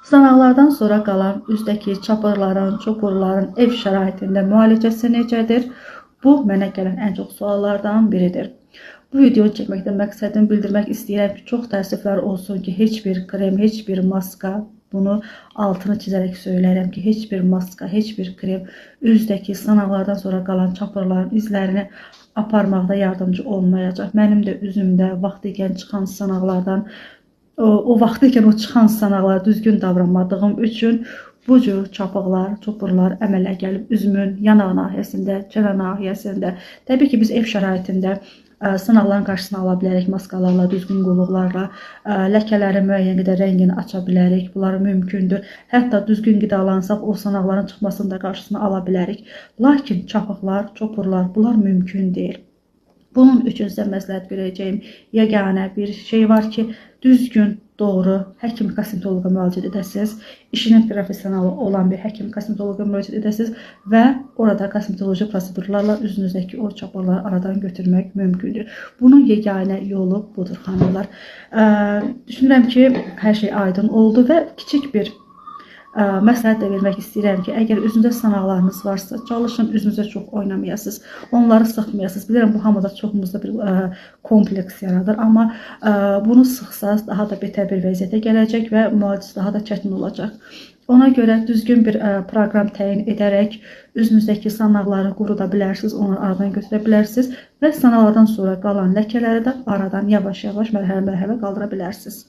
Sınaqlardan sonra qalan üzdəki çapırların, çukurların ev şəraitində müalicəsi necədir? Bu, mənə gələn ən çox suallardan biridir. Bu videonu çəkməkdən məqsədimi bildirmək istəyirəm ki, çox təəssüflər olsun ki, heç bir krem, heç bir maska, bunu altını çizərək söyləyirəm ki, heç bir maska, heç bir krem üzdəki sınaqlardan sonra qalan çapırların izlərini aparmaqda yardımcı olmayacaq. Mənim də üzümdə vaxtı ikən çıxan sınaqlardan o vaxtı ikən o çıxan sınaqlara düzgün davranmadığım üçün bu cür çapıqlar, çopurlar əmələ gəlib üzümün yanaq nahiyəsində, çənə nahiyəsində. Təbii ki, biz ev şəraitində sınaqların qarşısını ala bilərik maskalarla, düzgün qulluqlarla, ləkələrin müəyyən qədər rəngini aça bilərik. Bunlar mümkündür. Hətta düzgün qidalansaq o sınaqların çıxmasının da qarşısını ala bilərik. Lakin çapıqlar, çopurlar bunlar mümkün deyil. Bunun üçün sizə məsləhət görəcəyim yeganə bir şey var ki, düzgün, doğru həkim kosmetoloqa müraciət edəsiniz, işinin professionalı olan bir həkim kosmetoloqa müraciət edəsiniz və orada kosmetoloji prosedurlarla üzünüzdəki o çapırları aradan götürmək mümkündür. Bunun yeganə yolu budur, xanımlar. Düşünürəm ki, hər şey aydın oldu və kiçik bir məsləhət də vermək istəyirəm ki, əgər üzünüzdə sınaqlarınız varsa, çalışın üzünüzə çox oynamayasınız, onları sıxmayasınız. Bilirəm, bu hamıda çoxumuzda bir kompleks yaradır, amma bunu sıxsaz daha da betər bir vəziyyətə gələcək və müalicəsi daha da çətin olacaq. Ona görə düzgün bir proqram təyin edərək üzünüzdəki sınaqları quruda bilərsiniz, onları aradan götürə bilərsiniz və sınaqlardan sonra qalan ləkələri də aradan yavaş-yavaş, mərhələ-mərhələ qaldıra bilərsiniz.